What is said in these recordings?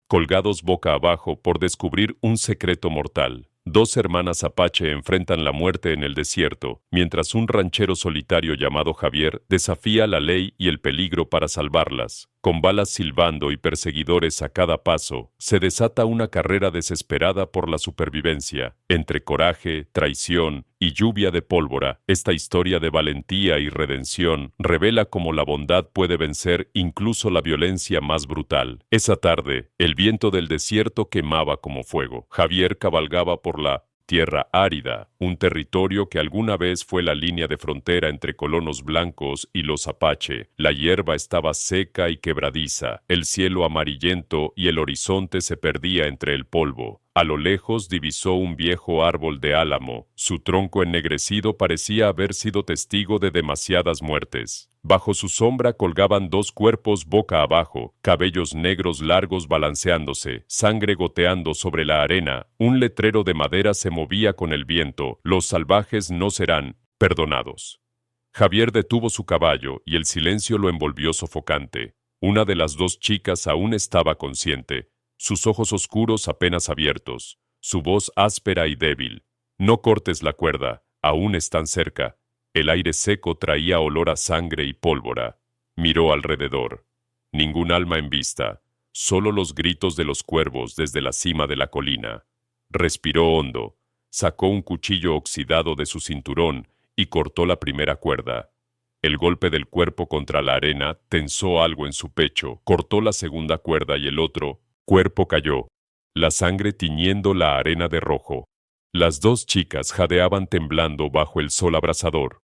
colgados boca abajo por descubrir un secreto mortal. Dos hermanas apache enfrentan la muerte en el desierto, mientras un ranchero solitario llamado Javier desafía la ley y el peligro para salvarlas. Con balas silbando y perseguidores a cada paso, se desata una carrera desesperada por la supervivencia. Entre coraje, traición y lluvia de pólvora, esta historia de valentía y redención revela cómo la bondad puede vencer incluso la violencia más brutal. Esa tarde, el viento del desierto quemaba como fuego. Javier cabalgaba por la tierra árida, un territorio que alguna vez fue la línea de frontera entre colonos blancos y los apache. La hierba estaba seca y quebradiza, el cielo amarillento y el horizonte se perdía entre el polvo. A lo lejos divisó un viejo árbol de álamo. Su tronco ennegrecido parecía haber sido testigo de demasiadas muertes. Bajo su sombra colgaban dos cuerpos boca abajo, cabellos negros largos balanceándose, sangre goteando sobre la arena. Un letrero de madera se movía con el viento: los salvajes no serán perdonados. Javier detuvo su caballo y el silencio lo envolvió sofocante. Una de las dos chicas aún estaba consciente, sus ojos oscuros apenas abiertos, su voz áspera y débil. No cortes la cuerda, aún están cerca. El aire seco traía olor a sangre y pólvora. Miró alrededor. Ningún alma en vista, solo los gritos de los cuervos desde la cima de la colina. Respiró hondo, sacó un cuchillo oxidado de su cinturón y cortó la primera cuerda. El golpe del cuerpo contra la arena tensó algo en su pecho, cortó la segunda cuerda y el otro cuerpo cayó, la sangre tiñendo la arena de rojo. Las dos chicas jadeaban temblando bajo el sol abrasador.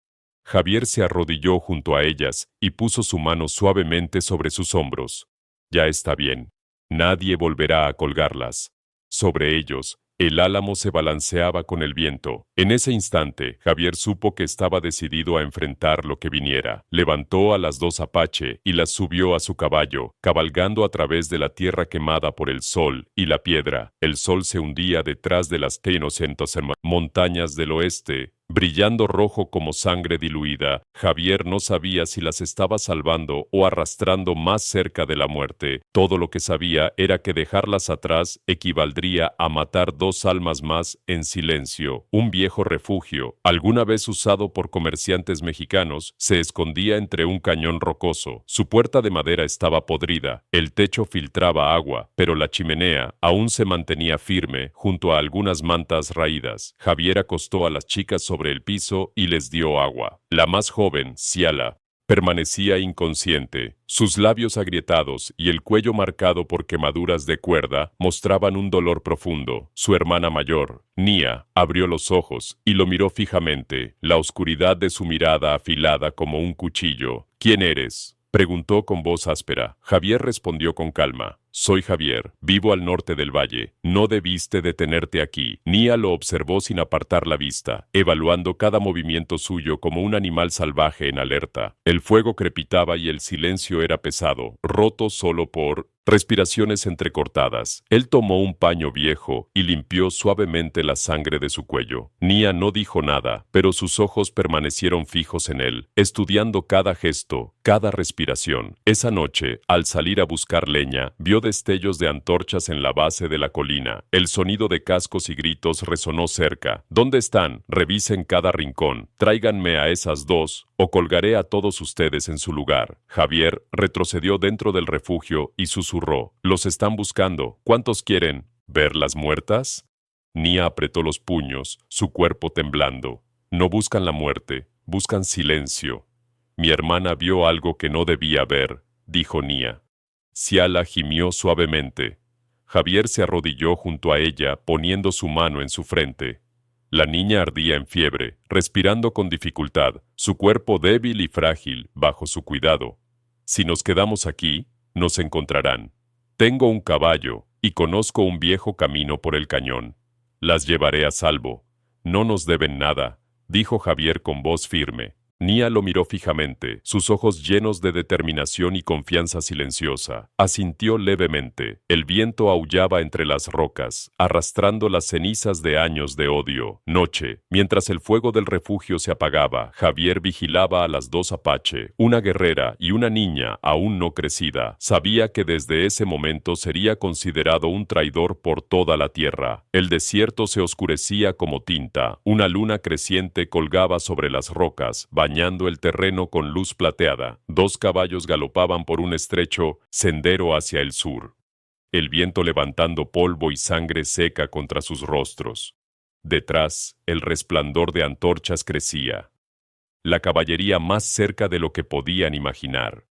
Javier se arrodilló junto a ellas y puso su mano suavemente sobre sus hombros. Ya está bien. Nadie volverá a colgarlas. Sobre ellos, el álamo se balanceaba con el viento. En ese instante, Javier supo que estaba decidido a enfrentar lo que viniera. Levantó a las dos apache y las subió a su caballo, cabalgando a través de la tierra quemada por el sol y la piedra. El sol se hundía detrás de las tenocientas montañas del oeste, brillando rojo como sangre diluida. Javier no sabía si las estaba salvando o arrastrando más cerca de la muerte. Todo lo que sabía era que dejarlas atrás equivaldría a matar dos almas más en silencio. Un viejo refugio, alguna vez usado por comerciantes mexicanos, se escondía entre un cañón rocoso. Su puerta de madera estaba podrida, el techo filtraba agua, pero la chimenea aún se mantenía firme junto a algunas mantas raídas. Javier acostó a las chicas sobre el piso y les dio agua. La más joven, Ciala, permanecía inconsciente. Sus labios agrietados y el cuello marcado por quemaduras de cuerda mostraban un dolor profundo. Su hermana mayor, Nia, abrió los ojos y lo miró fijamente, la oscuridad de su mirada afilada como un cuchillo. ¿Quién eres?, preguntó con voz áspera. Javier respondió con calma. Soy Javier, vivo al norte del valle. No debiste detenerte aquí. Nia lo observó sin apartar la vista, evaluando cada movimiento suyo como un animal salvaje en alerta. El fuego crepitaba y el silencio era pesado, roto solo por respiraciones entrecortadas. Él tomó un paño viejo y limpió suavemente la sangre de su cuello. Nia no dijo nada, pero sus ojos permanecieron fijos en él, estudiando cada gesto, cada respiración. Esa noche, al salir a buscar leña, vio destellos de antorchas en la base de la colina. El sonido de cascos y gritos resonó cerca. ¿Dónde están? Revisen cada rincón. Tráiganme a esas dos, o colgaré a todos ustedes en su lugar. Javier retrocedió dentro del refugio y susurró. Los están buscando. ¿Cuántos quieren? ¿Verlas muertas? Nia apretó los puños, su cuerpo temblando. No buscan la muerte, buscan silencio. Mi hermana vio algo que no debía ver, dijo Nia. Ciala gimió suavemente. Javier se arrodilló junto a ella, poniendo su mano en su frente. La niña ardía en fiebre, respirando con dificultad, su cuerpo débil y frágil bajo su cuidado. Si nos quedamos aquí, nos encontrarán. Tengo un caballo y conozco un viejo camino por el cañón. Las llevaré a salvo. No nos deben nada, dijo Javier con voz firme. Nia lo miró fijamente, sus ojos llenos de determinación y confianza silenciosa. Asintió levemente. El viento aullaba entre las rocas, arrastrando las cenizas de años de odio. Noche. Mientras el fuego del refugio se apagaba, Javier vigilaba a las dos apache, una guerrera y una niña aún no crecida. Sabía que desde ese momento sería considerado un traidor por toda la tierra. El desierto se oscurecía como tinta. Una luna creciente colgaba sobre las rocas, bañando el terreno con luz plateada. Dos caballos galopaban por un estrecho sendero hacia el sur, el viento levantando polvo y sangre seca contra sus rostros. Detrás, el resplandor de antorchas crecía. La caballería más cerca de lo que podían imaginar.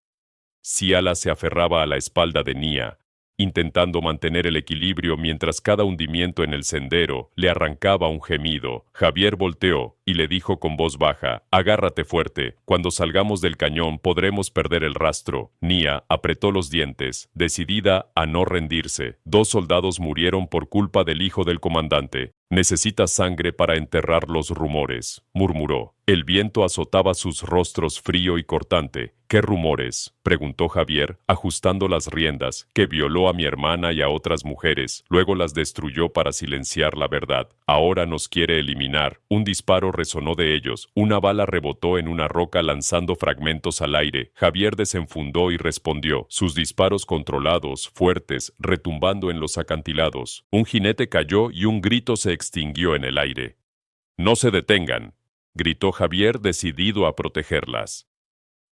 Ciala se aferraba a la espalda de Nia, intentando mantener el equilibrio mientras cada hundimiento en el sendero le arrancaba un gemido. Javier volteó y le dijo con voz baja: «Agárrate fuerte, cuando salgamos del cañón podremos perder el rastro». Nia apretó los dientes, decidida a no rendirse. «2 soldados murieron por culpa del hijo del comandante. Necesitas sangre para enterrar los rumores», murmuró. El viento azotaba sus rostros frío y cortante. «¿Qué rumores?», preguntó Javier, ajustando las riendas. «Que violó a mi hermana y a otras mujeres, luego las destruyó para silenciar la verdad. Ahora nos quiere eliminar». Un disparo resonó de ellos. Una bala rebotó en una roca lanzando fragmentos al aire. Javier desenfundó y respondió. Sus disparos controlados, fuertes, retumbando en los acantilados. Un jinete cayó y un grito se extinguió en el aire. «No se detengan», gritó Javier decidido a protegerlas.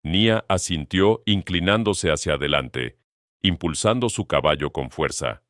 Nia asintió inclinándose hacia adelante, impulsando su caballo con fuerza.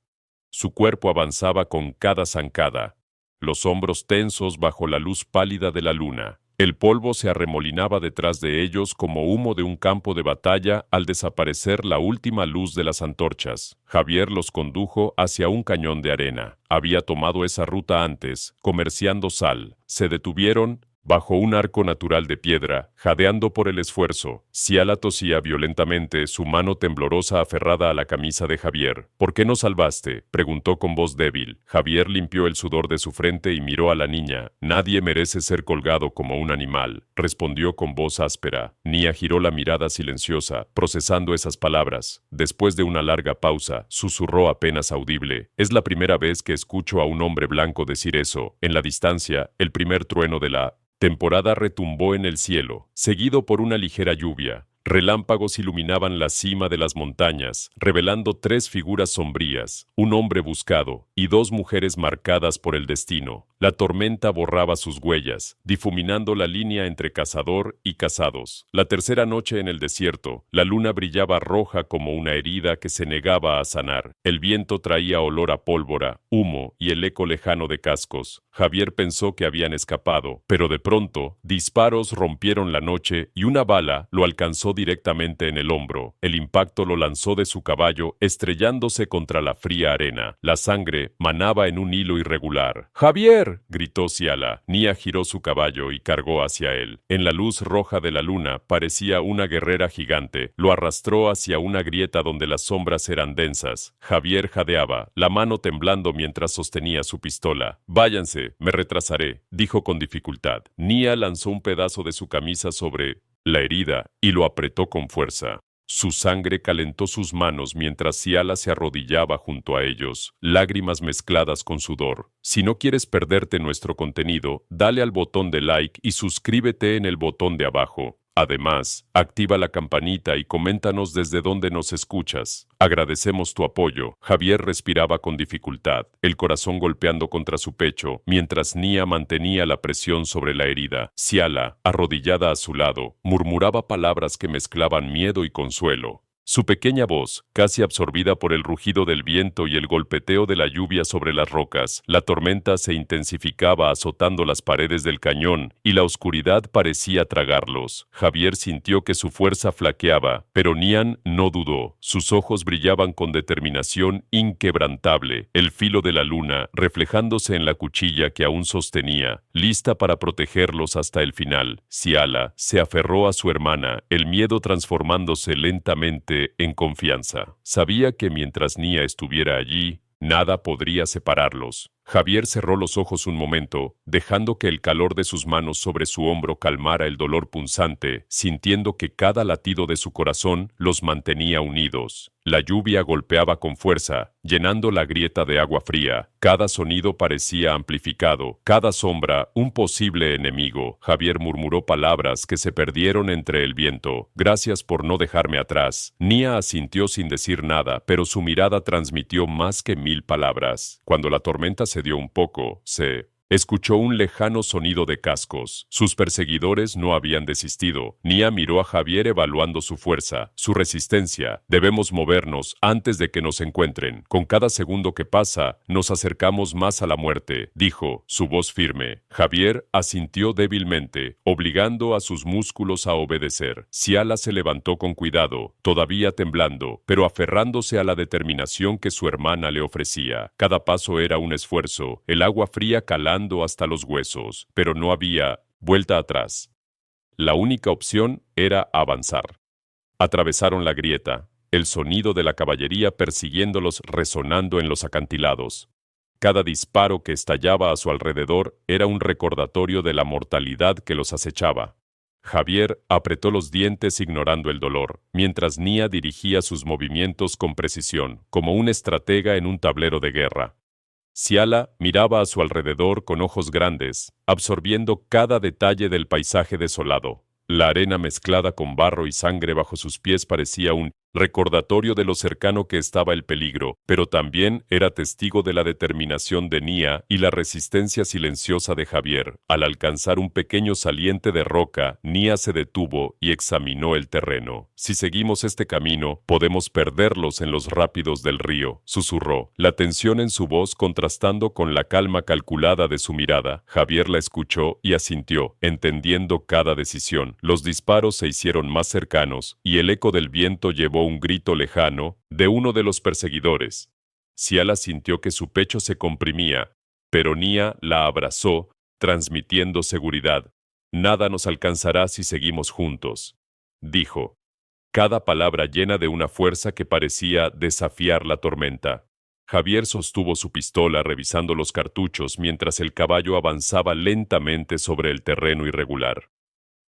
Su cuerpo avanzaba con cada zancada, los hombros tensos bajo la luz pálida de la luna. El polvo se arremolinaba detrás de ellos como humo de un campo de batalla al desaparecer la última luz de las antorchas. Javier los condujo hacia un cañón de arena. Había tomado esa ruta antes, comerciando sal. Se detuvieron bajo un arco natural de piedra, jadeando por el esfuerzo. Ciala tosía violentamente, su mano temblorosa aferrada a la camisa de Javier. «¿Por qué nos salvaste?», preguntó con voz débil. Javier limpió el sudor de su frente y miró a la niña. «Nadie merece ser colgado como un animal», respondió con voz áspera. Nia giró la mirada silenciosa, procesando esas palabras. Después de una larga pausa, susurró apenas audible. «Es la primera vez que escucho a un hombre blanco decir eso». En la distancia, el primer trueno de la temporada retumbó en el cielo, seguido por una ligera lluvia. Relámpagos iluminaban la cima de las montañas, revelando 3 figuras sombrías, un hombre buscado y 2 mujeres marcadas por el destino. La tormenta borraba sus huellas, difuminando la línea entre cazador y cazados. La tercera noche en el desierto, la luna brillaba roja como una herida que se negaba a sanar. El viento traía olor a pólvora, humo y el eco lejano de cascos. Javier pensó que habían escapado, pero de pronto, disparos rompieron la noche y una bala lo alcanzó directamente en el hombro. El impacto lo lanzó de su caballo, estrellándose contra la fría arena. La sangre manaba en un hilo irregular. «¡Javier!», gritó Ciala. Nia giró su caballo y cargó hacia él. En la luz roja de la luna parecía una guerrera gigante. Lo arrastró hacia una grieta donde las sombras eran densas. Javier jadeaba, la mano temblando mientras sostenía su pistola. «Váyanse, me retrasaré», dijo con dificultad. Nia lanzó un pedazo de su camisa sobre la herida y lo apretó con fuerza. Su sangre calentó sus manos mientras Ciala se arrodillaba junto a ellos, lágrimas mezcladas con sudor. Si no quieres perderte nuestro contenido, dale al botón de like y suscríbete en el botón de abajo. Además, activa la campanita y coméntanos desde dónde nos escuchas. Agradecemos tu apoyo. Javier respiraba con dificultad, el corazón golpeando contra su pecho, mientras Nia mantenía la presión sobre la herida. Ciala, arrodillada a su lado, murmuraba palabras que mezclaban miedo y consuelo. Su pequeña voz, casi absorbida por el rugido del viento y el golpeteo de la lluvia sobre las rocas, la tormenta se intensificaba azotando las paredes del cañón y la oscuridad parecía tragarlos. Javier sintió que su fuerza flaqueaba, pero Nian no dudó. Sus ojos brillaban con determinación inquebrantable, el filo de la luna reflejándose en la cuchilla que aún sostenía, lista para protegerlos hasta el final. Ciala se aferró a su hermana, el miedo transformándose lentamente en confianza. Sabía que mientras Nia estuviera allí, nada podría separarlos. Javier cerró los ojos un momento, dejando que el calor de sus manos sobre su hombro calmara el dolor punzante, sintiendo que cada latido de su corazón los mantenía unidos. La lluvia golpeaba con fuerza, llenando la grieta de agua fría. Cada sonido parecía amplificado, cada sombra un posible enemigo. Javier murmuró palabras que se perdieron entre el viento. Gracias por no dejarme atrás. Nia asintió sin decir nada, pero su mirada transmitió más que 1000 palabras. Cuando la tormenta se dio un poco, se escuchó un lejano sonido de cascos. Sus perseguidores no habían desistido. Nia miró a Javier evaluando su fuerza, su resistencia. Debemos movernos antes de que nos encuentren. Con cada segundo que pasa, nos acercamos más a la muerte, dijo, su voz firme. Javier asintió débilmente, obligando a sus músculos a obedecer. Ciala se levantó con cuidado, todavía temblando, pero aferrándose a la determinación que su hermana le ofrecía. Cada paso era un esfuerzo, el agua fría calando hasta los huesos, pero no había vuelta atrás. La única opción era avanzar. Atravesaron la grieta, el sonido de la caballería persiguiéndolos resonando en los acantilados. Cada disparo que estallaba a su alrededor era un recordatorio de la mortalidad que los acechaba. Javier apretó los dientes ignorando el dolor, mientras Nia dirigía sus movimientos con precisión, como un estratega en un tablero de guerra. Ciala miraba a su alrededor con ojos grandes, absorbiendo cada detalle del paisaje desolado. La arena mezclada con barro y sangre bajo sus pies parecía un recordatorio de lo cercano que estaba el peligro, pero también era testigo de la determinación de Nia y la resistencia silenciosa de Javier. Al alcanzar un pequeño saliente de roca, Nia se detuvo y examinó el terreno. Si seguimos este camino, podemos perderlos en los rápidos del río, susurró, la tensión en su voz contrastando con la calma calculada de su mirada. Javier la escuchó y asintió, entendiendo cada decisión. Los disparos se hicieron más cercanos y el eco del viento llevó un grito lejano de uno de los perseguidores. Ciala sintió que su pecho se comprimía, pero Nia la abrazó, transmitiendo seguridad. Nada nos alcanzará si seguimos juntos, dijo, cada palabra llena de una fuerza que parecía desafiar la tormenta. Javier sostuvo su pistola revisando los cartuchos mientras el caballo avanzaba lentamente sobre el terreno irregular.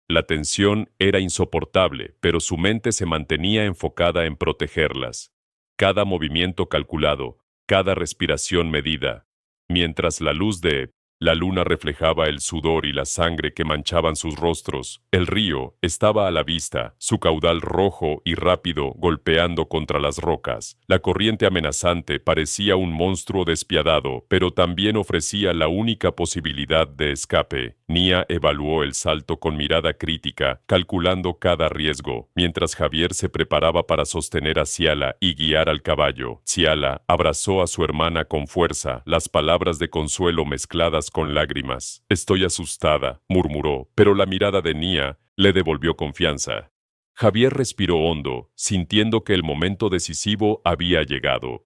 La tensión era insoportable, pero su mente se mantenía enfocada en protegerlas. Cada movimiento calculado, cada respiración medida. Mientras la luz de la luna reflejaba el sudor y la sangre que manchaban sus rostros, el río estaba a la vista, su caudal rojo y rápido golpeando contra las rocas. La corriente amenazante parecía un monstruo despiadado, pero también ofrecía la única posibilidad de escape. Nia evaluó el salto con mirada crítica, calculando cada riesgo, mientras Javier se preparaba para sostener a Ciala y guiar al caballo. Ciala abrazó a su hermana con fuerza, las palabras de consuelo mezcladas con lágrimas. Estoy asustada, murmuró, pero la mirada de Nia le devolvió confianza. Javier respiró hondo, sintiendo que el momento decisivo había llegado.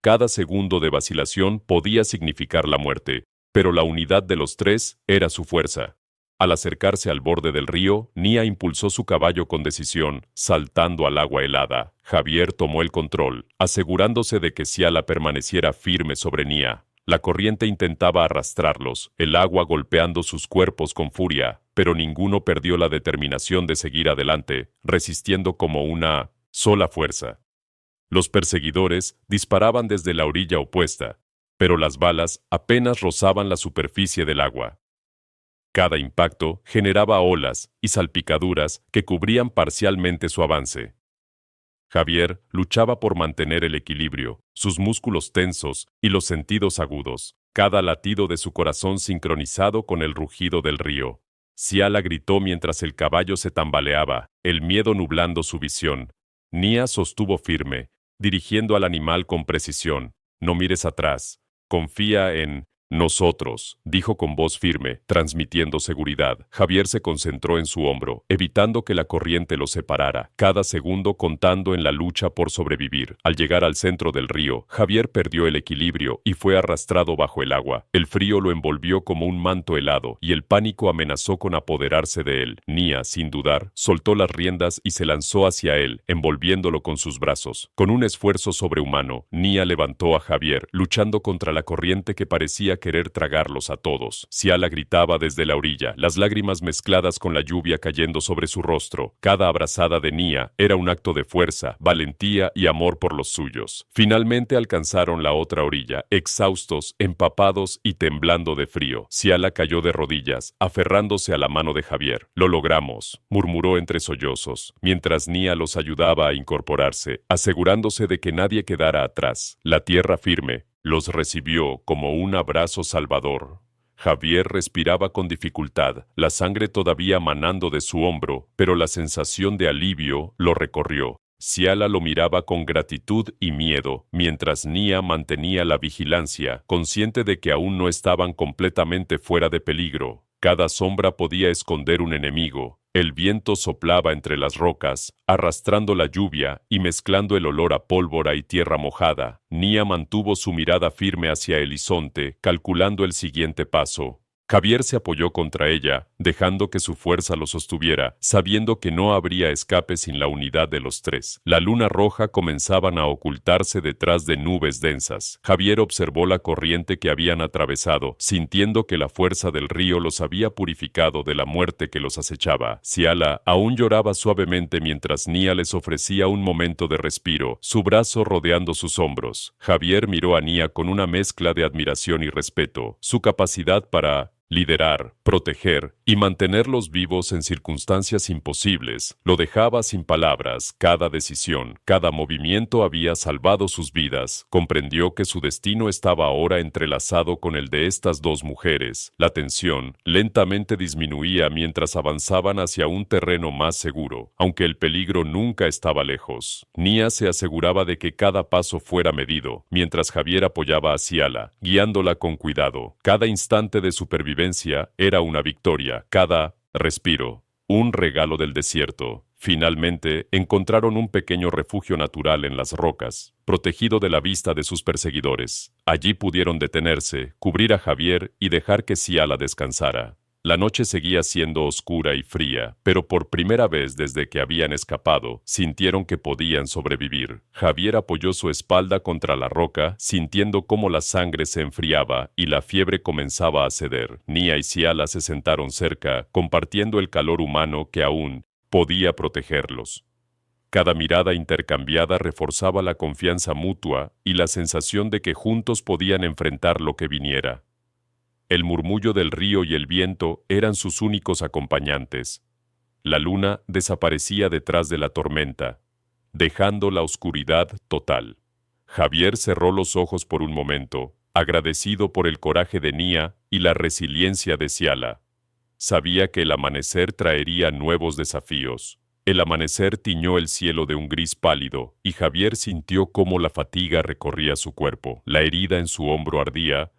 Cada segundo de vacilación podía significar la muerte, pero la unidad de los tres era su fuerza. Al acercarse al borde del río, Nia impulsó su caballo con decisión, saltando al agua helada. Javier tomó el control, asegurándose de que Ciala permaneciera firme sobre Nia. La corriente intentaba arrastrarlos, el agua golpeando sus cuerpos con furia, pero ninguno perdió la determinación de seguir adelante, resistiendo como una sola fuerza. Los perseguidores disparaban desde la orilla opuesta, pero las balas apenas rozaban la superficie del agua. Cada impacto generaba olas y salpicaduras que cubrían parcialmente su avance. Javier luchaba por mantener el equilibrio, sus músculos tensos y los sentidos agudos, cada latido de su corazón sincronizado con el rugido del río. Ciala gritó mientras el caballo se tambaleaba, el miedo nublando su visión. Nia sostuvo firme, dirigiendo al animal con precisión. No mires atrás. Confía en Nosotros, dijo con voz firme, transmitiendo seguridad. Javier se concentró en su hombro, evitando que la corriente los separara, cada segundo contando en la lucha por sobrevivir. Al llegar al centro del río, Javier perdió el equilibrio y fue arrastrado bajo el agua. El frío lo envolvió como un manto helado y el pánico amenazó con apoderarse de él. Nia, sin dudar, soltó las riendas y se lanzó hacia él, envolviéndolo con sus brazos. Con un esfuerzo sobrehumano, Nia levantó a Javier, luchando contra la corriente que parecía querer tragarlos a todos. Ciala gritaba desde la orilla, las lágrimas mezcladas con la lluvia cayendo sobre su rostro. Cada abrazada de Nia era un acto de fuerza, valentía y amor por los suyos. Finalmente alcanzaron la otra orilla, exhaustos, empapados y temblando de frío. Ciala cayó de rodillas, aferrándose a la mano de Javier. Lo logramos, murmuró entre sollozos, mientras Nia los ayudaba a incorporarse, asegurándose de que nadie quedara atrás. La tierra firme los recibió como un abrazo salvador. Javier respiraba con dificultad, la sangre todavía manando de su hombro, pero la sensación de alivio lo recorrió. Ciala lo miraba con gratitud y miedo, mientras Nia mantenía la vigilancia, consciente de que aún no estaban completamente fuera de peligro. Cada sombra podía esconder un enemigo. El viento soplaba entre las rocas, arrastrando la lluvia y mezclando el olor a pólvora y tierra mojada. Nia mantuvo su mirada firme hacia el horizonte, calculando el siguiente paso. Javier se apoyó contra ella, dejando que su fuerza lo sostuviera, sabiendo que no habría escape sin la unidad de los tres. La luna roja comenzaban a ocultarse detrás de nubes densas. Javier observó la corriente que habían atravesado, sintiendo que la fuerza del río los había purificado de la muerte que los acechaba. Ciala aún lloraba suavemente mientras Nia les ofrecía un momento de respiro, su brazo rodeando sus hombros. Javier miró a Nia con una mezcla de admiración y respeto. Su capacidad para liderar, proteger y mantenerlos vivos en circunstancias imposibles lo dejaba sin palabras. Cada decisión, cada movimiento había salvado sus vidas. Comprendió que su destino estaba ahora entrelazado con el de estas dos mujeres. La tensión lentamente disminuía mientras avanzaban hacia un terreno más seguro, aunque el peligro nunca estaba lejos. Nia se aseguraba de que cada paso fuera medido, mientras Javier apoyaba a Ciala, guiándola con cuidado. Cada instante de supervivencia era una victoria, cada respiro, un regalo del desierto. Finalmente, encontraron un pequeño refugio natural en las rocas, protegido de la vista de sus perseguidores. Allí pudieron detenerse, cubrir a Javier y dejar que Ciala descansara. La noche seguía siendo oscura y fría, pero por primera vez desde que habían escapado, sintieron que podían sobrevivir. Javier apoyó su espalda contra la roca, sintiendo cómo la sangre se enfriaba y la fiebre comenzaba a ceder. Nia y Ciala se sentaron cerca, compartiendo el calor humano que aún podía protegerlos. Cada mirada intercambiada reforzaba la confianza mutua y la sensación de que juntos podían enfrentar lo que viniera. El murmullo del río y el viento eran sus únicos acompañantes. La luna desaparecía detrás de la tormenta, dejando la oscuridad total. Javier cerró los ojos por un momento, agradecido por el coraje de Nia y la resiliencia de Ciala. Sabía que el amanecer traería nuevos desafíos. El amanecer tiñó el cielo de un gris pálido, y Javier sintió cómo la fatiga recorría su cuerpo. La herida en su hombro ardía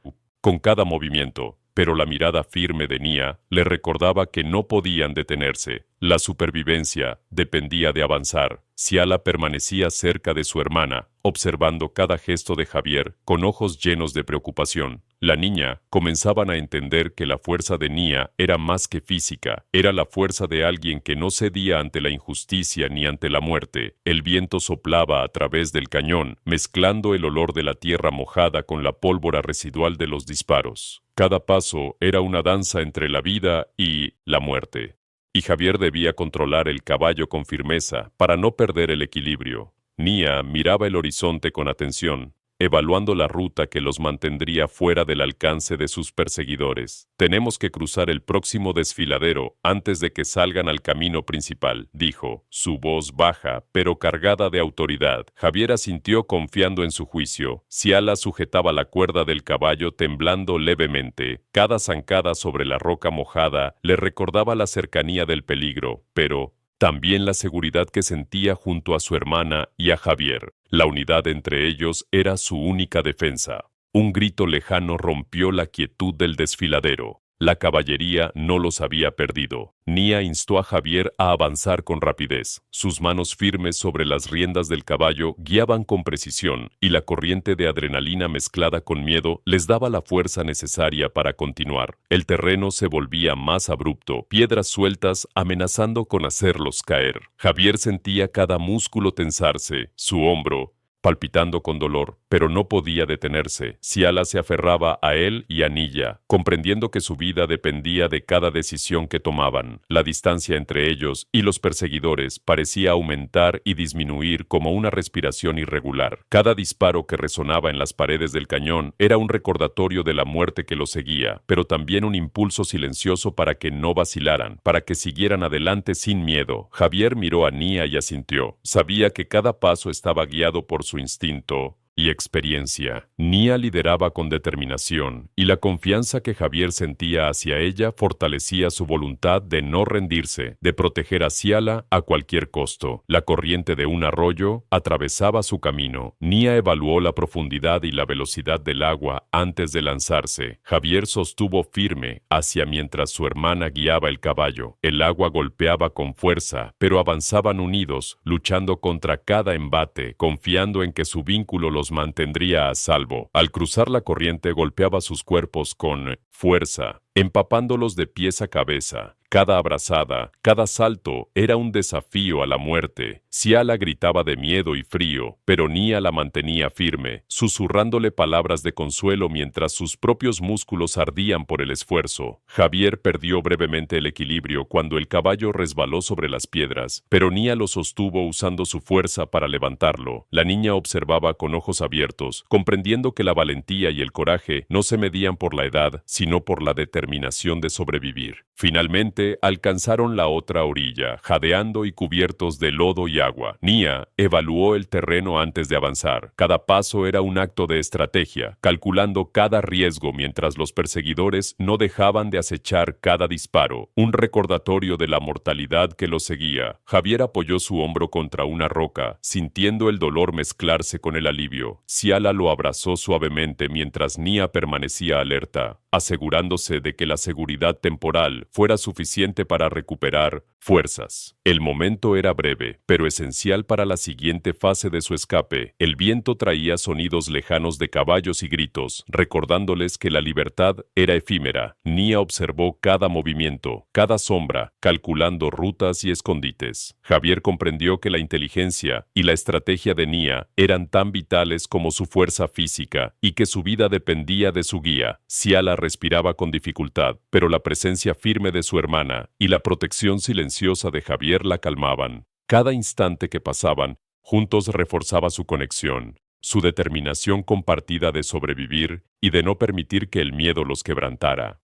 con cada movimiento, pero la mirada firme de Nia le recordaba que no podían detenerse. La supervivencia dependía de avanzar. Ciala permanecía cerca de su hermana, observando cada gesto de Javier con ojos llenos de preocupación. La niña comenzaban a entender que la fuerza de Nia era más que física, era la fuerza de alguien que no cedía ante la injusticia ni ante la muerte. El viento soplaba a través del cañón, mezclando el olor de la tierra mojada con la pólvora residual de los disparos. Cada paso era una danza entre la vida y la muerte. Y Javier debía controlar el caballo con firmeza para no perder el equilibrio. Nia miraba el horizonte con atención, evaluando la ruta que los mantendría fuera del alcance de sus perseguidores. «Tenemos que cruzar el próximo desfiladero antes de que salgan al camino principal», dijo, su voz baja, pero cargada de autoridad. Javier asintió confiando en su juicio. Ciala sujetaba la cuerda del caballo temblando levemente. Cada zancada sobre la roca mojada le recordaba la cercanía del peligro, pero también la seguridad que sentía junto a su hermana y a Javier. La unidad entre ellos era su única defensa. Un grito lejano rompió la quietud del desfiladero. La caballería no los había perdido. Nia instó a Javier a avanzar con rapidez. Sus manos firmes sobre las riendas del caballo guiaban con precisión, y la corriente de adrenalina mezclada con miedo les daba la fuerza necesaria para continuar. El terreno se volvía más abrupto, piedras sueltas amenazando con hacerlos caer. Javier sentía cada músculo tensarse, su hombro palpitando con dolor, pero no podía detenerse. Ciala se aferraba a él y a Nilla, comprendiendo que su vida dependía de cada decisión que tomaban. La distancia entre ellos y los perseguidores parecía aumentar y disminuir como una respiración irregular. Cada disparo que resonaba en las paredes del cañón era un recordatorio de la muerte que los seguía, pero también un impulso silencioso para que no vacilaran, para que siguieran adelante sin miedo. Javier miró a Nia y asintió. Sabía que cada paso estaba guiado por su instinto y experiencia. Nia lideraba con determinación, y la confianza que Javier sentía hacia ella fortalecía su voluntad de no rendirse, de proteger a Ciala a cualquier costo. La corriente de un arroyo atravesaba su camino. Nia evaluó la profundidad y la velocidad del agua antes de lanzarse. Javier sostuvo firme hacia mientras su hermana guiaba el caballo. El agua golpeaba con fuerza, pero avanzaban unidos, luchando contra cada embate, confiando en que su vínculo los mantendría a salvo. Al cruzar la corriente golpeaba sus cuerpos con fuerza, empapándolos de pies a cabeza. Cada abrazada, cada salto era un desafío a la muerte. Ciala gritaba de miedo y frío, pero Nia la mantenía firme, susurrándole palabras de consuelo mientras sus propios músculos ardían por el esfuerzo. Javier perdió brevemente el equilibrio cuando el caballo resbaló sobre las piedras, pero Nia lo sostuvo usando su fuerza para levantarlo. La niña observaba con ojos abiertos, comprendiendo que la valentía y el coraje no se medían por la edad, sino por la determinación de sobrevivir. Finalmente, alcanzaron la otra orilla, jadeando y cubiertos de lodo y agua. Nia evaluó el terreno antes de avanzar. Cada paso era un acto de estrategia, calculando cada riesgo mientras los perseguidores no dejaban de acechar cada disparo, un recordatorio de la mortalidad que los seguía. Javier apoyó su hombro contra una roca, sintiendo el dolor mezclarse con el alivio. Ciala lo abrazó suavemente mientras Nia permanecía alerta, asegurándose de que la seguridad temporal fuera suficiente para recuperar fuerzas. El momento era breve, pero esencial para la siguiente fase de su escape. El viento traía sonidos lejanos de caballos y gritos, recordándoles que la libertad era efímera. Nia observó cada movimiento, cada sombra, calculando rutas y escondites. Javier comprendió que la inteligencia y la estrategia de Nia eran tan vitales como su fuerza física, y que su vida dependía de su guía. Ciala respiraba con dificultad, pero la presencia firme de su hermana y la protección silenciosa de Javier la calmaban. Cada instante que pasaban juntos reforzaba su conexión, su determinación compartida de sobrevivir y de no permitir que el miedo los quebrantara.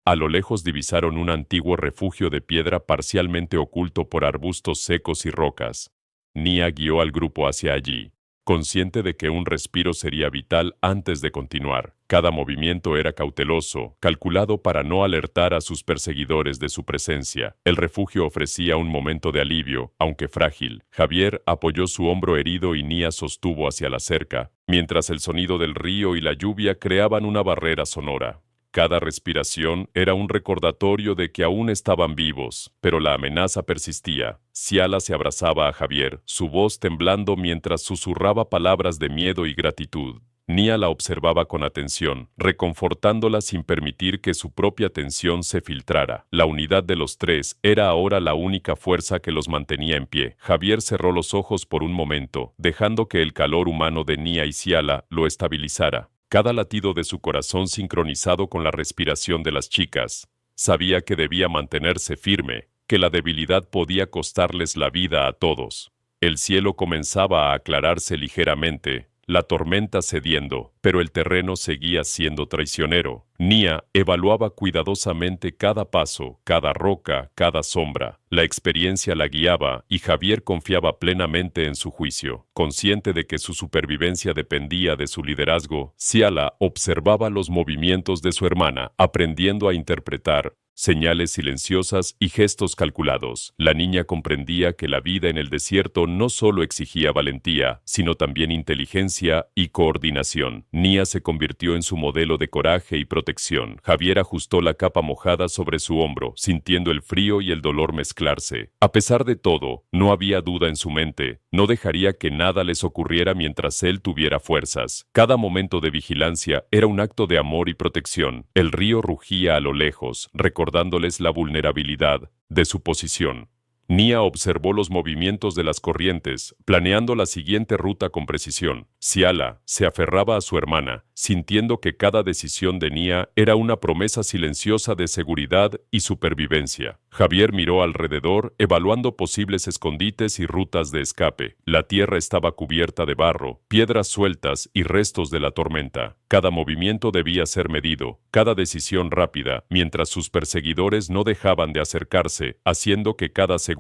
A lo lejos divisaron un antiguo refugio de piedra parcialmente oculto por arbustos secos y rocas. Nia guió al grupo hacia allí, consciente de que un respiro sería vital antes de continuar. Cada movimiento era cauteloso, calculado para no alertar a sus perseguidores de su presencia. El refugio ofrecía un momento de alivio, aunque frágil. Javier apoyó su hombro herido y Nia sostuvo hacia la cerca, mientras el sonido del río y la lluvia creaban una barrera sonora. Cada respiración era un recordatorio de que aún estaban vivos, pero la amenaza persistía. Ciala se abrazaba a Javier, su voz temblando mientras susurraba palabras de miedo y gratitud. Nia la observaba con atención, reconfortándola sin permitir que su propia tensión se filtrara. La unidad de los tres era ahora la única fuerza que los mantenía en pie. Javier cerró los ojos por un momento, dejando que el calor humano de Nia y Ciala lo estabilizara. Cada latido de su corazón sincronizado con la respiración de las chicas. Sabía que debía mantenerse firme, que la debilidad podía costarles la vida a todos. El cielo comenzaba a aclararse ligeramente, la tormenta cediendo, pero el terreno seguía siendo traicionero. Nia evaluaba cuidadosamente cada paso, cada roca, cada sombra. La experiencia la guiaba y Javier confiaba plenamente en su juicio. Consciente de que su supervivencia dependía de su liderazgo, Ciala observaba los movimientos de su hermana, aprendiendo a interpretar señales silenciosas y gestos calculados. La niña comprendía que la vida en el desierto no solo exigía valentía, sino también inteligencia y coordinación. Nia se convirtió en su modelo de coraje y protección. Javier ajustó la capa mojada sobre su hombro, sintiendo el frío y el dolor mezclarse. A pesar de todo, no había duda en su mente. No dejaría que nada les ocurriera mientras él tuviera fuerzas. Cada momento de vigilancia era un acto de amor y protección. El río rugía a lo lejos, recordándoles la vulnerabilidad de su posición. Nia observó los movimientos de las corrientes, planeando la siguiente ruta con precisión. Ciala se aferraba a su hermana, sintiendo que cada decisión de Nia era una promesa silenciosa de seguridad y supervivencia. Javier miró alrededor, evaluando posibles escondites y rutas de escape. La tierra estaba cubierta de barro, piedras sueltas y restos de la tormenta. Cada movimiento debía ser medido, cada decisión rápida, mientras sus perseguidores no dejaban de acercarse, haciendo que cada segundo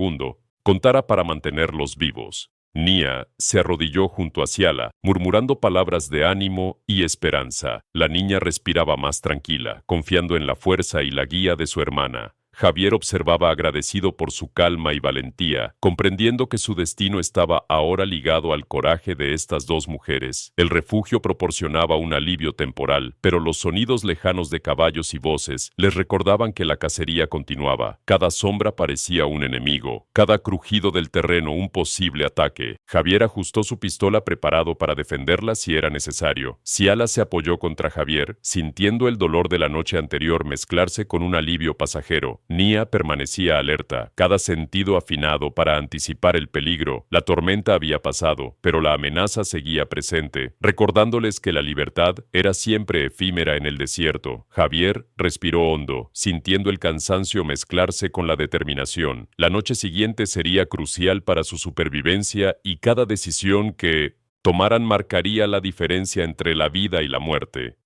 contara para mantenerlos vivos. Nia se arrodilló junto a Ciala, murmurando palabras de ánimo y esperanza. La niña respiraba más tranquila, confiando en la fuerza y la guía de su hermana. Javier observaba agradecido por su calma y valentía, comprendiendo que su destino estaba ahora ligado al coraje de estas dos mujeres. El refugio proporcionaba un alivio temporal, pero los sonidos lejanos de caballos y voces les recordaban que la cacería continuaba. Cada sombra parecía un enemigo, cada crujido del terreno un posible ataque. Javier ajustó su pistola preparado para defenderla si era necesario. Ciala se apoyó contra Javier, sintiendo el dolor de la noche anterior mezclarse con un alivio pasajero. Nia permanecía alerta, cada sentido afinado para anticipar el peligro. La tormenta había pasado, pero la amenaza seguía presente, recordándoles que la libertad era siempre efímera en el desierto. Javier respiró hondo, sintiendo el cansancio mezclarse con la determinación. La noche siguiente sería crucial para su supervivencia y cada decisión que tomaran marcaría la diferencia entre la vida y la muerte.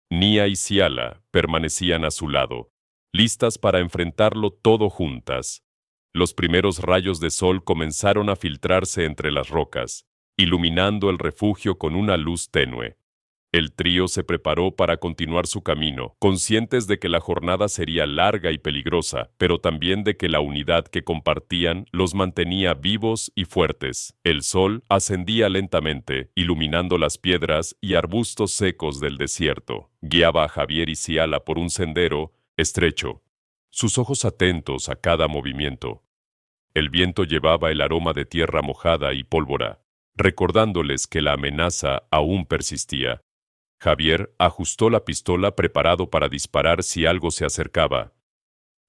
Nia y Ciala permanecían a su lado, listas para enfrentarlo todo juntas. Los primeros rayos de sol comenzaron a filtrarse entre las rocas, iluminando el refugio con una luz tenue. El trío se preparó para continuar su camino, conscientes de que la jornada sería larga y peligrosa, pero también de que la unidad que compartían los mantenía vivos y fuertes. El sol ascendía lentamente, iluminando las piedras y arbustos secos del desierto. Guiaba a Javier y Ciala por un sendero estrecho, sus ojos atentos a cada movimiento. El viento llevaba el aroma de tierra mojada y pólvora, recordándoles que la amenaza aún persistía. Javier ajustó la pistola preparado para disparar si algo se acercaba.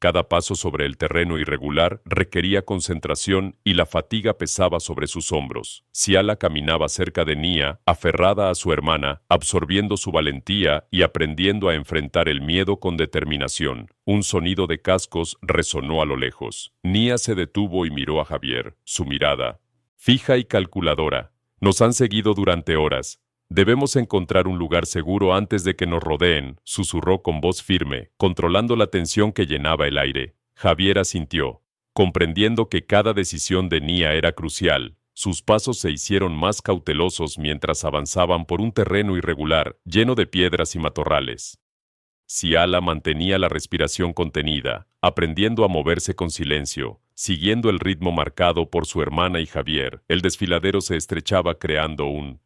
Cada paso sobre el terreno irregular requería concentración y la fatiga pesaba sobre sus hombros. Ciala caminaba cerca de Nia, aferrada a su hermana, absorbiendo su valentía y aprendiendo a enfrentar el miedo con determinación. Un sonido de cascos resonó a lo lejos. Nia se detuvo y miró a Javier, su mirada fija y calculadora. Nos han seguido durante horas. Debemos encontrar un lugar seguro antes de que nos rodeen, susurró con voz firme, controlando la tensión que llenaba el aire. Javier asintió, comprendiendo que cada decisión de Nia era crucial. Sus pasos se hicieron más cautelosos mientras avanzaban por un terreno irregular, lleno de piedras y matorrales. Ciala mantenía la respiración contenida, aprendiendo a moverse con silencio, siguiendo el ritmo marcado por su hermana y Javier. El desfiladero se estrechaba creando un